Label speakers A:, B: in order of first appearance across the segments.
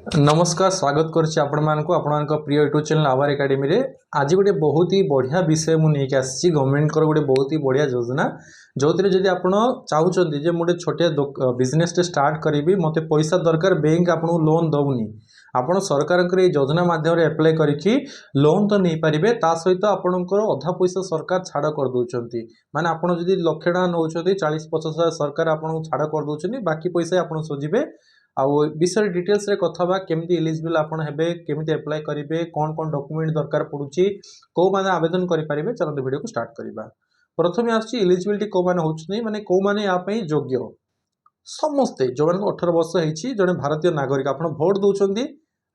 A: नमस्कार स्वागत करुच्ची आपण प्रिय यूट्यूब चैनल आवर एकेडमी रे आज गोटे बहुत ही बढ़िया विषय मुझे आसी गवर्नमेंट गोटे बहुत ही बढ़िया योजना जो जब आप चाहते जे मोटे छोटिया बिजनेस स्टार्ट करी मत पैसा दरकार बैंक आपको लोन दौनी आपण सरकार योजना माध्यम एप्लाय करी लोन तो नहीं पारे ता सहित आपणकर अधा पैसा सरकार छाड़ कर दौरान माने आप लक्षे टाँग नौ 40-50 सरकार आपको छाड़ कर दौरान बाकी पैसा आप सुझे आउ विषय डिटेल्स रे कथा बा केमती एलिजिबल आपण हेबे केमती अप्लाई करिवे कौन कौन डॉक्यूमेंट दरकार पड़ुची को माने आवेदन करि परिबे चलते वीडियो को स्टार्ट करिबा। प्रथमे आछि एलिजिबिलिटी को माने होउछनी माने को माने या पई योग्य समस्ते जो मान 18 वर्ष हेछि जने भारतीय नागरिक आपण वोट दउछंदी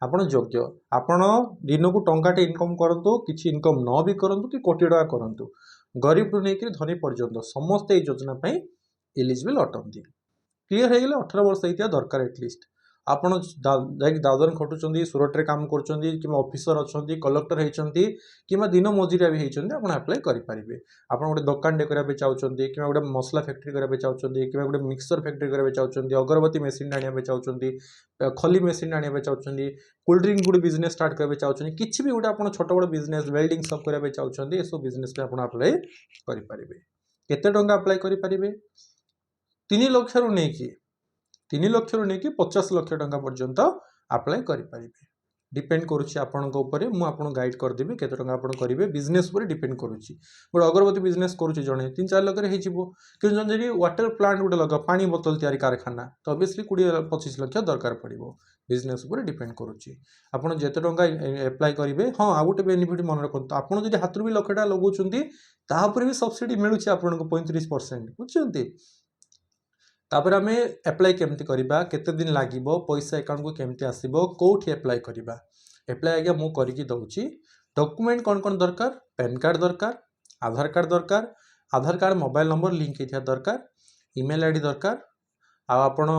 A: आपण योग्य आपण दिन को टंकाटे इनकम करंतु किछि इनकम न भी करंतु कि कोटी टका करंतु गरीब रु नेकि धनी पर्यंत समस्त ए योजना पई एलिजिबल अटंती। क्लीयर हो 18 वर्ष होता दरकार एटलिस्ट आपड़ दादन खटुंट सुरत में काम कर ऑफिसर अच्छा कलेक्टर होती कि दिन मजुरिया भी होती आप आप्लाय करेंगे। आप गोटे दुकान टे कराया चाहते कि गोटे मसला फैक्ट्री कराया चाहते कि गोटे मिक्सर फैक्ट्री कराया चाहते अगरबत्ती मेसीन आने चाहते खली मेसीन आने चाहते कोल्ड ड्रिंक गोटे बिजनेस स्टार्ट कराया चाहते किसी भी गोटे आप छोट बड़ बिजनेस वेल्डिंग सब कराया चाहते ये सब बिजनेस आप आप्लाय करेंगे। केते टंका आप्लाय करेंगे 3 लाख रु नहीं 3 लाख रु नहीं 50 लाख टंका पर्यंत आप्लाय करेंगे। डिपेंड करुच्ची आपंक उपर मुझे गाइड करदेवी केते टंका आप करेंगे बिजनेस उपर डिपेंड करुच्ची गोटे अगरबत्ती बिजनेस करुच्ची जड़े 3-4 लाख हो जब वाटर प्लांट गोटे लगा पानी बोतल तैयारी कारखाना तो ऑब्वियसली 20-25 लाख दरकार पड़ो बिजनेस उपर डिपेंड करुच्ची आपड़ जिते टंका एप्लाय करेंगे। हाँ आ गए बेनिफिट मन रखु आपड़ जब हाथ भी लक्ष टाँग लगाउछंती भी सब्सिडी मिलूँ आपको 35% बुझे। तापर आम एप्लाय केमती करवा केते दिन लगे पैसा अकाउंट को केमती आसो कौटी एप्लाय करवा एप्लाय आज्ञा मु करके दौची डॉक्यूमेंट कौन कौन दरकार पैन कार्ड दरकार आधार कार्ड मोबाइल नंबर लिंक होता दरकार ईमेल आईडी दरकार आपण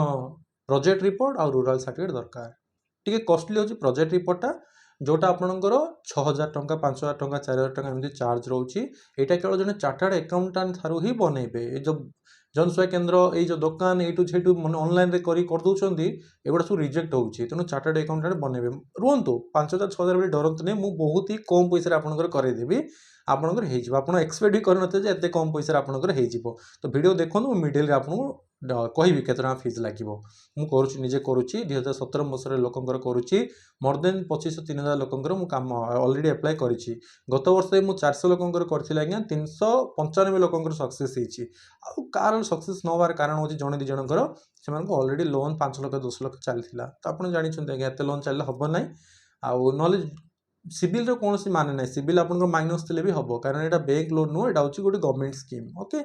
A: प्रोजेक्ट रिपोर्ट और रूरल सर्टिफिकेट दरकार टी कॉस्टली हो प्रोजेक्ट रिपोर्टा जोटा आपंकर 6000 टंका 5000 टंका 4000 टंका एमती चार्ज रोचे यहाँ केवल जन चार्टर्ड अकाउंटेंट थारू ही बनइबे जो जनसेवा केन्द्र ये जो दुकान यू से मैंने ऑनलाइन कर दौरान एगुड़ा सब रिजेक्ट होची तेणु चार्टर्ड अकाउंटेंट बनइबे रुहतु 5000-6000 बोली डरतु नहीं मुझे बहुत ही कम पैसा आपंकर करदेवी आपंकर आप एक्सपेक्ट भी करते एत कम पैसा आपंकर तो वीडियो देखो मिडिल आपको कहि केते टका फीस लगे मुझे निजे करुच्ची 2017 मसीह लोकंर करुच्ची मोर देन 2500-3000 लोकंर मु काम ऑलरेडी एप्लाय करिछि गत वर्ष मु 400 लोकंर करथिले आज्ञा 395 लोकंर सक्सेस होइछि आ कार सक्सेस नवार कारण होछि जणे दि जनकर सेमानको ऑलरेडी लोन 5 लाख 10 लाख चलथिला तो आपण जानि छथि आज्ञा एते लोन चलले हबो नै आ नॉलेज सिविल रो कोनोसी माने नै सिविल आपनकर माइनस थिले भी हबो कारण एटा बैंक लोन नो एटा होछि गोटे गवर्नमेंट स्कीम ओके।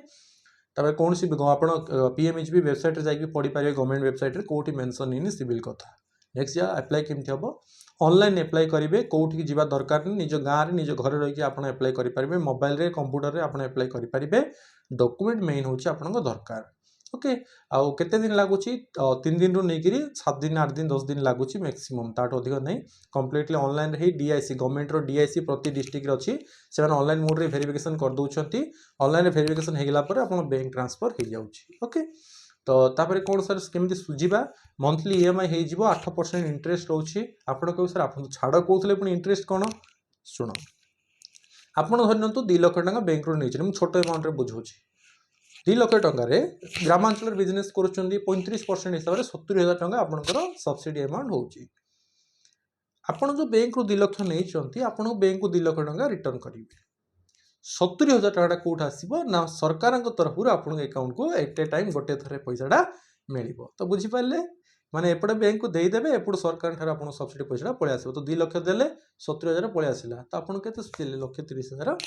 A: तबे कौन सी आप पीएमएचबी वेबसाइट जाकि पढ़ी पारे गवर्नमेंट वेबसाइट कौटी मेंशन नहीं सिविल कथा नेक्स्ट एप्लाय केमती हम ऑनलाइन एप्लाय करेंगे कौटी की दरकार नहीं निज गाँव निज घर रही आप एप्लाय करेंगे मोबाइल रे कंप्यूटर रे आप एप्लाय करेंगे डॉक्यूमेंट मेन होची आपन दरकार ओके। आउ केते दिन लगुच 3 दिन रु नहीं 7 दिन 8 दिन 10 दिन लगुच मैक्सिमम ताठू अधिक नहीं कम्प्लीटली ऑनलाइन ही डीआईसी गवर्नमेंट रो डीआईसी प्रति डिस्ट्रिक्ट अच्छी से ऑनलाइन मोड रे वेरिफिकेशन कर दउछंती ऑनलाइन वेरिफिकेशन हेगला पर आपन बैंक ट्रांसफर हो जाउची ओके। तो तापर कौन सर केमती सुझा मंथली ईएमआई हो जिवो 8% इंटरेस्ट रोची आपन कहू सर आपन छाड़ कहउथले पुनी इंटरेस्ट कोन सुनो आपन धरनतु 2 लाख टका बैंक रो नहीं मु छोट अमाउंट रे बुझौची 2 लाख टकर ग्रामांचल बिजनेस कर 35% हिसाब से 70,000 टका आपंकर सब्सिडी अमाउंट होची आपन जो बैंक रू 2 लाख नहीं आपन बैंक को 2 लाख टका रिटर्न करेंगे 70,000 टका कौट आसो ना सरकार तरफ आप अकाउंट को एट ए टाइम गोटे थर पैसा मिल तो बुझीपारे माने एपटे बैंक को देदेवे एपट सरकार आप सब्सिडी पैसा पलि आस तो 2 लाख देले 70,000 पलि आसला तो आपन के सुझिले 1,30,000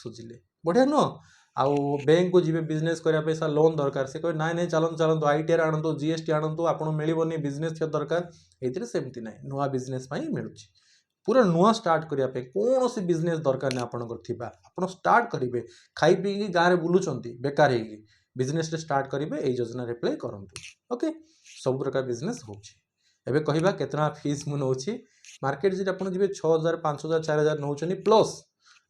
A: सुझिले बढ़िया नुह आउ बैंक को जी बिजनेस करने सर लोन दरकार से कहे ना चलतु चलतु आईटीआर आणतु जीएसटी आणतु आपको मिलनी बिजनेस दरकार ये सेमती ना नुआ बिजनेस मिलूँ पूरा नुआ स्टार्ट करने कौन सी बिजनेस दरकार नहीं आपंकर आप स्टार्ट करेंगे खाई पी गाँव में बुलूँ बेकार हो बिजनेस स्टार्ट करेंगे यही योजना अप्लाई करूँ ओके। सब प्रकार बिजनेस होबे कहवा केतना फीस मु नौची मार्केट जी आप जी 6,000 5,000 4,000 नौ प्लस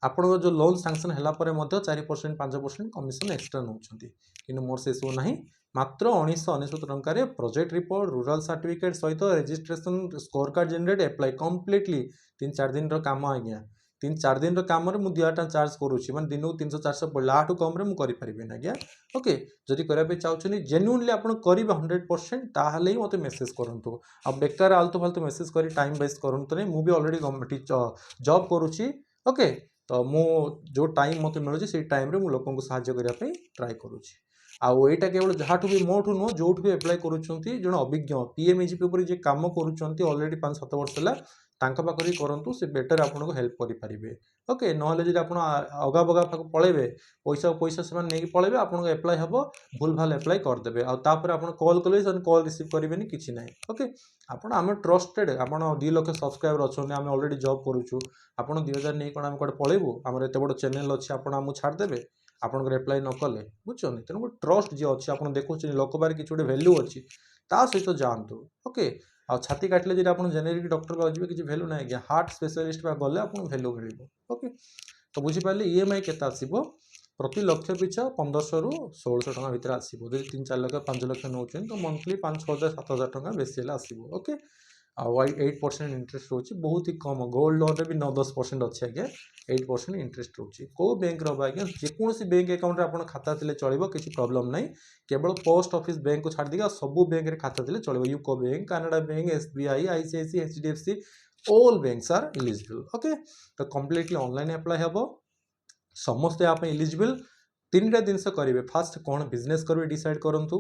A: ଆପଣଙ୍କ ଯେଉଁ ଲୋନ୍ ସାଂକ୍ସନ୍ ହେଲା ପରେ ମଧ୍ୟ 4% 5% କମିଶନ୍ ଏକ୍ସଟ୍ରା ନେଉଛନ୍ତି। କିନ୍ତୁ ମୋର ସେସବୁ ନାହିଁ। ମାତ୍ର 1999 ଟଙ୍କାରେ ପ୍ରୋଜେକ୍ଟ ରିପୋର୍ଟ, ରୁରାଲ୍ ସାର୍ଟିଫିକେଟ୍ ସହିତ registration, score card generate, apply completely 3-4 ଦିନର କାମ ଆଜ୍ଞା। 3-4 ଦିନର କାମରେ ମୁଁ 2,000 ଚାର୍ଜ କରୁଛି, ମାନେ ଦିନକୁ 300-400 ପଡ଼ିଲା, ଆଠୁ କମ୍ରେ ମୁଁ କରିପାରିବିନି ଆଜ୍ଞା। ଓକେ, ଯଦି କରିବା ପାଇଁ ଚାହୁଁଛନ୍ତି ଜେନ୍ୟୁନଲି ଆପଣ କରିବେ 100%, ତାହେଲେ ହିଁ ମୋତେ ମେସେଜ୍ କରନ୍ତୁ। ଆଉ ବେକାର ଆଲତୁ ଫାଲତୁ ମେସେଜ୍ କରି ଟାଇମ୍ ୱେଷ୍ଟ କରନ୍ତୁ ନାହିଁ। ମୁଁ ବି ଅଲରେଡ଼ି ଜବ୍ କରୁଛି। ଓକେ, ତ ମୁଁ ଯେଉଁ ଟାଇମ୍ ମୋତେ ମିଳୁଛି ସେଇ ଟାଇମ୍ରେ ମୁଁ ଲୋକଙ୍କୁ ସାହାଯ୍ୟ କରିବା ପାଇଁ ଟ୍ରାଏ କରୁଛି। ଆଉ ଏଇଟା କେବଳ ଯାହାଠୁ ବି ମୋଠୁ ନୁହଁ, ଯେଉଁଠୁ ବି ଆପ୍ଲାଏ କରୁଛନ୍ତି ଜଣେ ଅଭିଜ୍ଞ PMEGP ଉପରେ ଯିଏ କାମ କରୁଛନ୍ତି ଅଲରେଡ଼ି 5-7 ବର୍ଷ ହେଲା, ତାଙ୍କ ପାଖରେ ହିଁ କରନ୍ତୁ। ସେ ବେଟର୍ ଆପଣଙ୍କୁ ହେଲ୍ପ କରିପାରିବେ। ଓକେ, ନହେଲେ ଯଦି ଆପଣ ଅଗା ବଗା ପାଖକୁ ପଳେଇବେ, ପଇସା ସେମାନେ ନେଇକି ପଳେଇବେ, ଆପଣଙ୍କୁ ଆପ୍ଲାଏ ହେବ, ଭୁଲ ଭାଲ ଆପ୍ଲାଏ କରିଦେବେ। ଆଉ ତାପରେ ଆପଣ କଲ୍ କଲେ ସେମାନେ କଲ୍ ରିସିଭ୍ କରିବେନି, କିଛି ନାହିଁ। ଓକେ, ଆମେ ଟ୍ରଷ୍ଟେଡ୍, ଆପଣ 2 ଲକ୍ଷ ସବସ୍କ୍ରାଇବର ଅଛନ୍ତି, ଆମେ ଅଲରେଡ଼ି ଜବ୍ କରୁଛୁ। ଆପଣ 2,000 ନେଇ କ'ଣ ଆମେ କୁଆଡ଼େ ପଳେଇବୁ? ଆମର ଏତେ ବଡ଼ ଚ୍ୟାନେଲ୍ ଅଛି, ଆପଣ ଆମକୁ ଛାଡ଼ିଦେବେ ଆପଣଙ୍କର ଆପ୍ଲାଏ ନ କଲେ? ବୁଝୁଛନ୍ତି? ତେଣୁ ଟ୍ରଷ୍ଟ ଯିଏ ଅଛି, ଆପଣ ଦେଖୁଛନ୍ତି ଲୋକ ପାଖରେ କିଛି ଗୋଟେ ଭ୍ୟାଲ୍ୟୁ ଅଛି, ତା ସହିତ ଯାଆନ୍ତୁ। ଓକେ, ଆଉ ଛାତି କାଟିଲେ ଯଦି ଆପଣ ଜେନେରିକ୍ ଡକ୍ଟର ପାଖକୁ ଯିବେ, କିଛି ଭ୍ୟାଲ୍ୟୁ ନାହିଁ ଆଜ୍ଞା। ହାର୍ଟ ସ୍ପେଶାଲିଷ୍ଟ ପାଖକୁ ଗଲେ ଆପଣଙ୍କୁ ଭ୍ୟାଲ୍ୟୁ ମିଳିବ। ଓକେ, ତ ବୁଝିପାରିଲେ EMI କେତେ ଆସିବ? ପ୍ରତି ଲକ୍ଷ ପିଛା 1,500ରୁ 1,600 ଟଙ୍କା ଭିତରେ ଆସିବ। ଯଦି 3-4 ଲକ୍ଷ 5 ଲକ୍ଷ ନେଉଛନ୍ତି ତ ମନ୍ଥଲି 5-6,000-7,000 ଟଙ୍କା ବେଶୀ ହେଲେ ଆସିବ। ଓକେ, ଆଉ 8% ଇଣ୍ଟରେଷ୍ଟ ରହୁଛି, ବହୁତ ହି କମ୍। ଗୋଲ୍ଡ ଲୋନ୍ରେ ବି 9-10% ଅଛି ଆଜ୍ଞା, 8% ଇଣ୍ଟରେଷ୍ଟ ରହୁଛି। କେଉଁ ବ୍ୟାଙ୍କର ହେବ ଆଜ୍ଞା? ଯେକୌଣସି ବ୍ୟାଙ୍କ ଆକାଉଣ୍ଟରେ ଆପଣ ଖାତା ଥିଲେ ଚଳିବ, କିଛି ପ୍ରୋବ୍ଲେମ୍ ନାହିଁ। କେବଳ ପୋଷ୍ଟ ଅଫିସ୍ ବ୍ୟାଙ୍କକୁ ଛାଡ଼ିଦେଇକି ଆଉ ସବୁ ବ୍ୟାଙ୍କରେ ଖାତା ଥିଲେ ଚଳିବ। UCO bank, Canara bank, SBI, ICICI, HDFC, all banks are eligible. Okay, ତ କମ୍ପ୍ଲିଟଲି ଅନଲାଇନ୍ ଆପ୍ଲାଏ ହେବ, ସମସ୍ତେ ୟା ପାଇଁ ଇଲିଜିବଲ୍। 3ଟା ଜିନିଷ କରିବେ। ଫାଷ୍ଟ କ'ଣ ବିଜନେସ୍ କରିବେ ଡିସାଇଡ଼୍ କରନ୍ତୁ,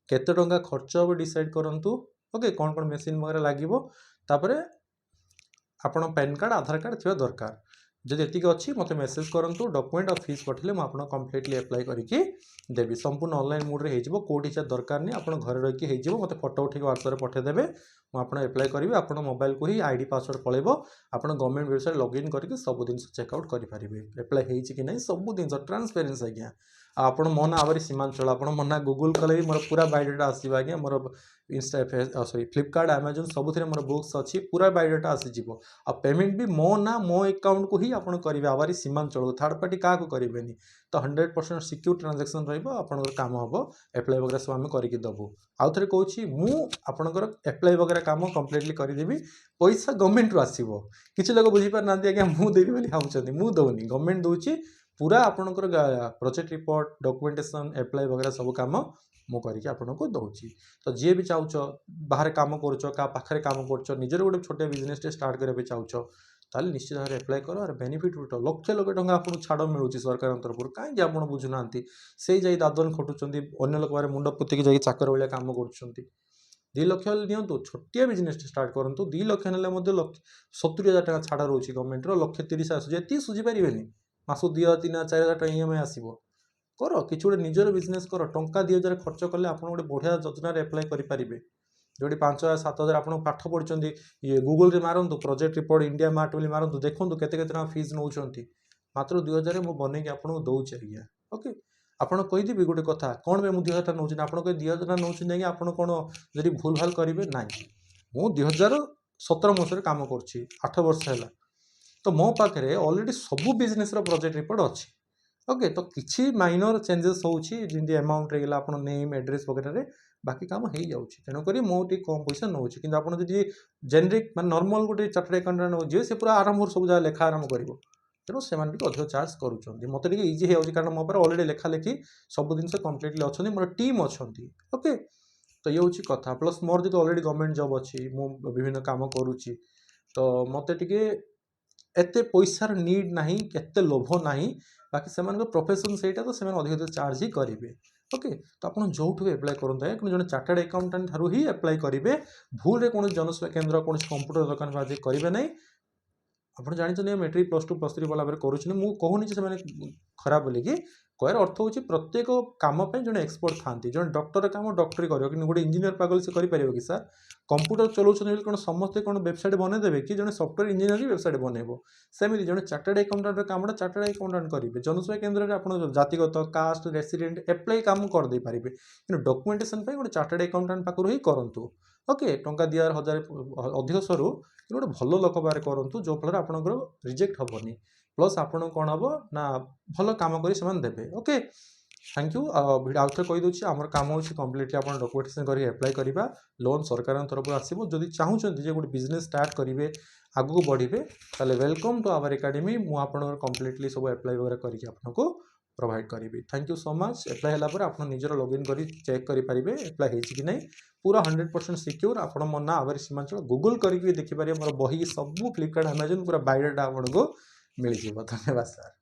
A: କେତେ ଟଙ୍କା ଖର୍ଚ୍ଚ ହେବ ଡିସାଇଡ଼୍ କରନ୍ତୁ। ଓକେ, କ'ଣ ମେସିନ୍ ବଗେରା ଲାଗିବ, ତାପରେ ଆପଣ ପ୍ୟାନ୍ କାର୍ଡ଼, ଆଧାର କାର୍ଡ଼ ଥିବା ଦରକାର। ଯଦି ଏତିକି ଅଛି ମୋତେ ମେସେଜ୍ କରନ୍ତୁ, ଡକ୍ୟୁମେଣ୍ଟ ଆଉ ଫିସ୍ ପଠାଇଲେ ମୁଁ ଆପଣଙ୍କୁ କମ୍ପ୍ଲିଟଲି ଆପ୍ଲାଏ କରିକି ଦେବି। ସମ୍ପୂର୍ଣ୍ଣ ଅନଲାଇନ୍ ମୋଡ଼୍ରେ ହେଇଯିବ, କେଉଁଠି ଯିବା ଦରକାର ନାହିଁ, ଆପଣ ଘରେ ରହିକି ହେଇଯିବ। ମୋତେ ଫଟୋ ଉଠାଇକି ହ୍ୱାଟ୍ସଆପ୍ରେ ପଠାଇଦେବେ, ମୁଁ ଆପଣ ଆପ୍ଲାଏ କରିବି। ଆପଣ ମୋବାଇଲକୁ ହିଁ ID ପାସୱାର୍ଡ଼ ପଳାଇବ, ଆପଣ ଗଭର୍ଣ୍ଣମେଣ୍ଟ ୱେବସାଇଟ୍ ଲଗ୍ଇନ୍ କରିକି ସବୁ ଜିନିଷ ଚେକ୍ଆଉଟ୍ କରିପାରିବେ, ଆପ୍ଲାଏ ହେଇଛି କି ନାହିଁ ସବୁ ଜିନିଷ ଟ୍ରାନ୍ସପେରେନ୍ସି ଆଜ୍ଞା। ଆଉ ଆପଣ ମୋ ନାଁ ଆହୁରି ସୀମାଞ୍ଚଳ, ଆପଣ ମୋ ନାଁ ଗୁଗୁଲ୍ କଲେ ବି ମୋର ପୁରା ବାୟୋଡାଟା ଆସିବ ଆଜ୍ଞା। ମୋର ଫ୍ଲିପକାର୍ଟ, ଆମାଜନ୍ ସବୁଥିରେ ମୋର ବୁକ୍ସ ଅଛି, ପୁରା ବାୟୋଡାଟା ଆସିଯିବ। ଆଉ ପେମେଣ୍ଟ ବି ମୋ ନାଁ ମୋ ଆକାଉଣ୍ଟକୁ ହିଁ ଆପଣ କରିବେ, ଆହୁରି ସୀମାଞ୍ଚଳକୁ, ଥାର୍ଡ଼ ପାର୍ଟି କାହାକୁ କରିବେନି। ତ 100% ସିକ୍ୟୁର ଟ୍ରାଞ୍ଜାକ୍ସନ୍ ରହିବ, ଆପଣଙ୍କର କାମ ହେବ। ଆପ୍ଲାଏ ବଗେରା ସବୁ ଆମେ କରିକି ଦେବୁ। ଆଉ ଥରେ କହୁଛି, ମୁଁ ଆପଣଙ୍କର ଆପ୍ଲାଏ ବଗେରା କାମ କମ୍ପ୍ଲିଟଲି କରିଦେବି, ପଇସା ଗଭର୍ଣ୍ଣମେଣ୍ଟରୁ ଆସିବ। କିଛି ଲୋକ ବୁଝିପାରୁନାହାନ୍ତି ଆଜ୍ଞା, ମୁଁ ଦେବି ବୋଲି ଭାବୁଛନ୍ତି, ମୁଁ ଦେଉନି, ଗଭର୍ଣ୍ଣମେଣ୍ଟ ଦେଉଛି। ପୁରା ଆପଣଙ୍କର ପ୍ରୋଜେକ୍ଟ ରିପୋର୍ଟ, ଡକୁମେଣ୍ଟେସନ୍, ଆପ୍ଲାଏ ବଗେରା ସବୁ କାମ ମୁଁ କରିକି ଆପଣଙ୍କୁ ଦେଉଛି। ତ ଯିଏ ବି ଚାହୁଁଛ, ବାହାରେ କାମ କରୁଛ, କାହା ପାଖରେ କାମ କରୁଛ, ନିଜର ଗୋଟେ ଛୋଟ ବିଜନେସ୍ଟେ ଷ୍ଟାର୍ଟ କରିବା ପାଇଁ ଚାହୁଁଛ, ତାହେଲେ ନିଶ୍ଚିତ ଭାବରେ ଆପ୍ଲାଏ କର। ଆର ବେନିଫିଟ୍ ଉଠ, ଲକ୍ଷ ଲକ୍ଷ ଟଙ୍କା ଆପଣଙ୍କୁ ଛାଡ଼ ମିଳୁଛି ସରକାରଙ୍କ ତରଫରୁ। କାହିଁକି ଆପଣ ବୁଝୁନାହାନ୍ତି? ସେଇ ଯାଇ ଦାଦନ ଖଟୁଛନ୍ତି, ଅନ୍ୟ ଲୋକ ପାଖରେ ମୁଣ୍ଡ ପୋତିକି ଯାଇକି ଚାକର ଭଳିଆ କାମ କରୁଛନ୍ତି। 2 ଲକ୍ଷ ହେଲେ ନିଅନ୍ତୁ, ଛୋଟିଆ ବିଜନେସ୍ଟେ ଷ୍ଟାର୍ଟ କରନ୍ତୁ। 2 ଲକ୍ଷ ନେଲେ ମଧ୍ୟ 70,000 ଟଙ୍କା ଛାଡ଼ ରହୁଛି ଗଭର୍ଣ୍ଣମେଣ୍ଟର, 1,30,000 ଆସୁଛି। ଏତିକି ସୁଝି ପାରିବେନି, ମାସକୁ 2,000, 3,000, 4,000 ଟଙ୍କା EMI ଆସିବ। କର, କିଛି ଗୋଟେ ନିଜର ବିଜନେସ୍ କର। ଟଙ୍କା 2,000 ଖର୍ଚ୍ଚ କଲେ ଆପଣ ଗୋଟେ ବଢ଼ିଆ ଯୋଜନାରେ ଆପ୍ଲାଏ କରିପାରିବେ। ଯେଉଁଠି 5,000, 7,000 ଆପଣ ପାଠ ପଢ଼ିଛନ୍ତି, ଗୁଗୁଲରେ ମାରନ୍ତୁ ପ୍ରୋଜେକ୍ଟ ରିପୋର୍ଟ ଇଣ୍ଡିଆ ମାର୍ଟ ବୋଲି ମାରନ୍ତୁ, ଦେଖନ୍ତୁ କେତେ କେତେ ଟଙ୍କା ଫିସ୍ ନେଉଛନ୍ତି। ମାତ୍ର 2,000 ମୁଁ ବନେଇକି ଆପଣଙ୍କୁ ଦେଉଛି ଆଜ୍ଞା। ଓକେ, ଆପଣ କହିଦେବି ଗୋଟେ କଥା, କ'ଣ ପାଇଁ ମୁଁ 2,000 ଟଙ୍କା ନେଉଛି? ଆପଣ କହିବେ 2,000 ଟଙ୍କା ନେଉଛନ୍ତି ଆଜ୍ଞା, ଆପଣ କ'ଣ ଯଦି ଭୁଲ ଭାଲ କରିବେ? ନାହିଁ, ମୁଁ 2017 ମସିହାରେ କାମ କରୁଛି, 8 ବର୍ଷ ହେଲା। ତ ମୋ ପାଖରେ ଅଲରେଡ଼ି ସବୁ ବିଜନେସ୍ର ପ୍ରୋଜେକ୍ଟ ରିପୋର୍ଟ ଅଛି। ଓକେ, ତ କିଛି ମାଇନର ଚେଞ୍ଜେସ୍ ହେଉଛି, ଯେମିତି ଆମାଉଣ୍ଟ ହେଇଗଲା, ଆପଣ ନେମ୍ ଆଡ୍ରେସ୍ ବଗେରାରେ, ବାକି କାମ ହେଇଯାଉଛି। ତେଣୁକରି ମୁଁ ଟିକେ କମ୍ ପଇସା ନେଉଛି। କିନ୍ତୁ ଆପଣ ଯଦି ଜେନେରିକ୍ ମାନେ ନର୍ମାଲ୍ ଗୋଟେ ଚାର୍ଟାର୍ଡ ଆକାଉଣ୍ଟାଣ୍ଟ ଯିବେ, ସେ ପୁରା ଆରମ୍ଭରୁ ସବୁ ଯାହା ଲେଖା ଆରମ୍ଭ କରିବ। ତେଣୁ ସେମାନେ ଟିକେ ଅଧିକ ଚାର୍ଜ କରୁଛନ୍ତି। ମୋତେ ଟିକେ ଇଜି ହେଇଯାଉଛି, କାରଣ ମୋ ପାଖରେ ଅଲରେଡ଼ି ଲେଖା ଲେଖି ସବୁ ଜିନିଷ କମ୍ପ୍ଲିଟଲି ଅଛନ୍ତି, ମୋର ଟିମ୍ ଅଛନ୍ତି। ଓକେ, ତ ଇଏ ହେଉଛି କଥା। ପ୍ଲସ୍ ମୋର ଯଦି ଅଲରେଡ଼ି ଗଭର୍ଣ୍ଣମେଣ୍ଟ ଜବ୍ ଅଛି, ମୁଁ ବିଭିନ୍ନ କାମ କରୁଛି, ତ ମୋତେ ଟିକେ ଏତେ ପଇସାର ନିଡ୍ ନାହିଁ, ଏତେ ଲୋଭ ନାହିଁ। ବାକି ସେମାନଙ୍କ ପ୍ରଫେସନ୍ ସେଇଟା, ତ ସେମାନେ ଅଧିକ ଚାର୍ଜ ହିଁ କରିବେ। ଓକେ, ତ ଆପଣ ଯେଉଁଠୁ ବି ଆପ୍ଲାଏ କରନ୍ତୁ ଆଜ୍ଞା, କିନ୍ତୁ ଜଣେ ଚାର୍ଟାର୍ଡ ଆକାଉଣ୍ଟାଣ୍ଟ ଠାରୁ ହିଁ ଆପ୍ଲାଏ କରିବେ। ଭୁଲରେ କୌଣସି ଜନସେବା କେନ୍ଦ୍ର, କୌଣସି କମ୍ପ୍ୟୁଟର ଦୋକାନ ବାଜି କରିବେ ନାହିଁ। ଆପଣ ଜାଣିଛନ୍ତି ମେଟ୍ରିକ୍ +2 +3 ଭଲ ଭାବରେ କରୁଛନ୍ତି। ମୁଁ କହୁନି ଯେ ସେମାନେ ଖରାପ ବୋଲିକି, କହିବାର ଅର୍ଥ ହେଉଛି ପ୍ରତ୍ୟେକ କାମ ପାଇଁ ଜଣେ ଏକ୍ସପର୍ଟ ଥାନ୍ତି। ଜଣେ ଡକ୍ଟର କାମ ଡକ୍ଟରୀ କରିବ, କିନ୍ତୁ ଗୋଟେ ଇଞ୍ଜିନିୟର ପାଗଲ ସେ କରିପାରିବ କି ସାର୍? କମ୍ପ୍ୟୁଟର ଚଲାଉଛନ୍ତି ବୋଲି କ'ଣ ସମସ୍ତେ କ'ଣ ୱେବସାଇଟ୍ ବନେଇଦେବେ କି? ଜଣେ ସଫ୍ଟୱେୟାର ଇଞ୍ଜିନିୟର ହିଁ ୱେବସାଇଟ୍ ବନେଇବ। ସେମିତି ଜଣେ ଚାର୍ଟାର୍ଡ ଆକାଉଣ୍ଟାଣ୍ଟର କାମଟା ଚାର୍ଟାର୍ଡ ଆକାଉଣ୍ଟାଣ୍ଟ କରିବେ। ଜନସେବା କେନ୍ଦ୍ରରେ ଆପଣ ଜାତିଗତ, କାଷ୍ଟ, ରେସିଡେଣ୍ଟ ଆପ୍ଲାଏ କାମ କରିଦେଇ ପାରିବେ, କିନ୍ତୁ ଡକୁମେଣ୍ଟେସନ୍ ପାଇଁ ଗୋଟେ ଚାର୍ଟାର୍ଡ ଆକାଉଣ୍ଟାଣ୍ଟ ପାଖରୁ ହିଁ କରନ୍ତୁ। ଓକେ, ଟଙ୍କା 2,000 1,000 ଅଧିକ ସରୁ, କିନ୍ତୁ ଗୋଟେ ଭଲ ଲୋକ ପାଖରେ କରନ୍ତୁ, ଯେଉଁ ଫଳରେ ଆପଣଙ୍କର ରିଜେକ୍ଟ ହେବନି। प्लस आपण कौन हम ना भल कम कर देवे ओके थैंक यू भिडियो आउे कहीदे आम कम हो कम्प्लीटली आप डॉक्यूमेंटेशन कर एप्लाई करवा लोन सरकार तरफ आसो जदि चाहूँगी गोटे बिजनेस स्टार्ट करेंगे आगू बढ़े ताले वेलकम टू आवर एकेडमी मुझे कम्प्लीटली सब एप्लाई वगैरह करके आपको प्रोवाइड करी thank you so much apply है आप निजर लॉगिन कर चेक करेंगे एप्लाई होती कि नहीं पूरा 100% सिक्योर आप मो ना आवर सीमांचल गूगल करके देखिपारे मोर बही सब फ्लिपकार्ट अमेजन पूरा बायोडाटा आपको मिल जाए धन्यवाद सर।